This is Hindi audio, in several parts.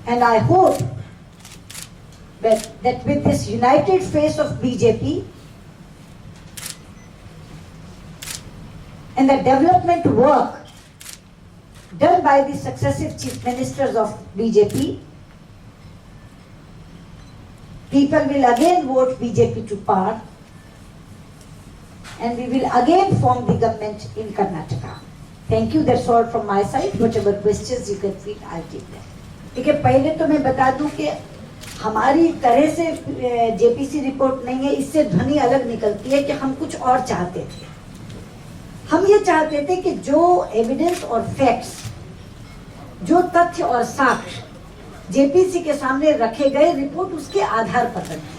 And I hope that with this united face of BJP and the development work done by the successive chief ministers of BJP, people will again vote BJP to power and we will again form the government in Karnataka. Thank you. That's all from my side. Whatever questions you can feel, I'll take them. ठीक है, पहले तो मैं बता दूं कि हमारी तरह से जेपीसी रिपोर्ट नहीं है, इससे ध्वनि अलग निकलती है कि हम कुछ और चाहते थे। हम ये चाहते थे कि जो एविडेंस और फैक्ट्स, जो तथ्य और साक्ष्य जेपीसी के सामने रखे गए, रिपोर्ट उसके आधार पर बने।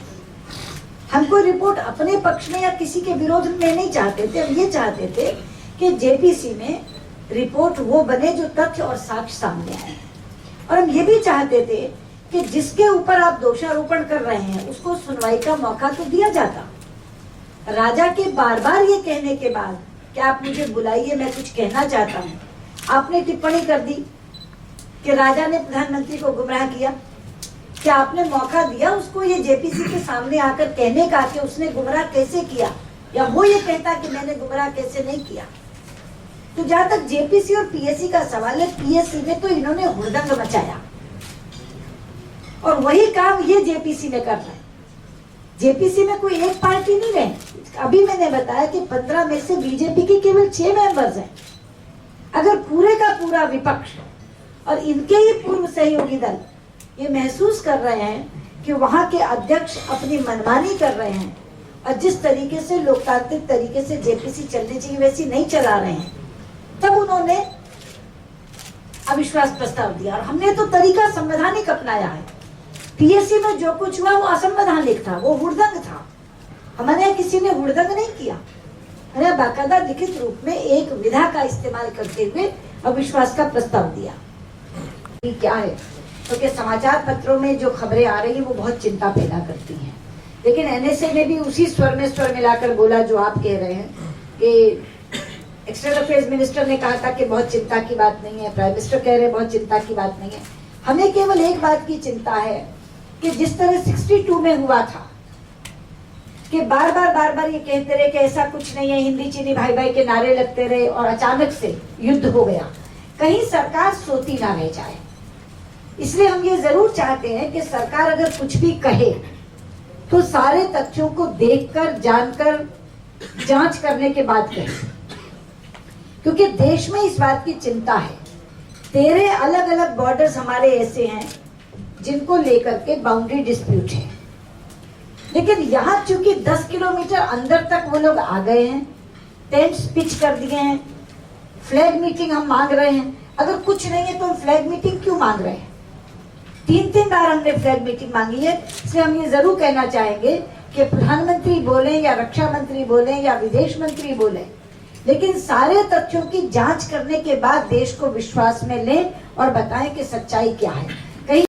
हम कोई रिपोर्ट अपने पक्ष में या किसी के विरोध में नहीं चाहते थे। हम ये चाहते थे कि जेपीसी में रिपोर्ट वो बने जो तथ्य और साक्ष्य सामने आए। और हम ये भी चाहते थे कि जिसके ऊपर आप दोषारोपण कर रहे हैं उसको सुनवाई का मौका तो दिया जाता। राजा के बार बार ये कहने के बाद कि आप मुझे बुलाइए, मैं कुछ कहना चाहता हूँ, आपने टिप्पणी कर दी कि राजा ने प्रधानमंत्री को गुमराह किया। क्या आपने मौका दिया उसको ये जेपीसी के सामने आकर कहने का कि उसने गुमराह कैसे किया, या वो ये कहता कि मैंने गुमराह कैसे नहीं किया? तो जहां तक जेपीसी और पीएससी का सवाल है, पीएससी में तो इन्होंने हुड़दंग मचाया और वही काम ये जेपीसी में कर रहे हैं। जेपीसी में कोई एक पार्टी नहीं रहे। अभी मैंने बताया कि 15 में से बीजेपी के केवल 6 मेंबर्स हैं। अगर पूरे का पूरा विपक्ष और इनके ही पूर्व सहयोगी दल ये महसूस कर रहे हैं कि वहां के अध्यक्ष अपनी मनमानी कर रहे हैं और जिस तरीके से लोकतांत्रिक तरीके से जेपीसी चलनी चाहिए वैसी नहीं चला रहे हैं, तब उन्होंने अविश्वास प्रस्ताव दिया। और हमने तो तरीका संवैधानिक अपनाया है। पीएससी में जो कुछ हुआ वो असंवैधानिक था, वो हुड़दंग था। हमारे यहाँ किसी ने हुड़दंग नहीं किया। मैंने बाकायदा लिखित रूप में एक विधा का इस्तेमाल करते हुए अविश्वास का प्रस्ताव दिया। क्या है क्योंकि समाचार पत्रों में जो खबरें आ रही है वो बहुत चिंता पैदा करती हैं। लेकिन एनएसए ने भी उसी स्वर में स्वर मिलाकर बोला जो आप कह रहे हैं कि एक्सटर्नल अफेयर्स मिनिस्टर ने कहा था कि बहुत चिंता की बात नहीं है, प्राइम मिनिस्टर कह रहे हैं बहुत चिंता की बात नहीं है। हमें केवल एक बात की चिंता है कि जिस तरह 62 में हुआ था कि बार बार ये कहते रहे कि ऐसा कुछ नहीं है, हिंदी चीनी भाई भाई के नारे लगते रहे और अचानक से युद्ध हो गया, कहीं सरकार सोती ना रह जाए। इसलिए हम ये जरूर चाहते हैं कि सरकार अगर कुछ भी कहे तो सारे तथ्यों को देखकर, जानकर, जांच करने के बाद कहे, क्योंकि देश में इस बात की चिंता है। 13 अलग अलग बॉर्डर्स हमारे ऐसे हैं जिनको लेकर के बाउंड्री डिस्प्यूट है, लेकिन यहाँ चूंकि 10 किलोमीटर अंदर तक वो लोग आ गए हैं, टेंट्स पिच कर दिए हैं, फ्लैग मीटिंग हम मांग रहे हैं। अगर कुछ नहीं है तो हम फ्लैग मीटिंग क्यों मांग रहे हैं? 3 बार हमने फ्लैग मीटिंग मांगी है। इसलिए हम ये जरूर कहना चाहेंगे कि प्रधानमंत्री बोले या रक्षा मंत्री बोले या विदेश मंत्री बोले, लेकिन सारे तथ्यों की जांच करने के बाद देश को विश्वास में लें और बताएं कि सच्चाई क्या है।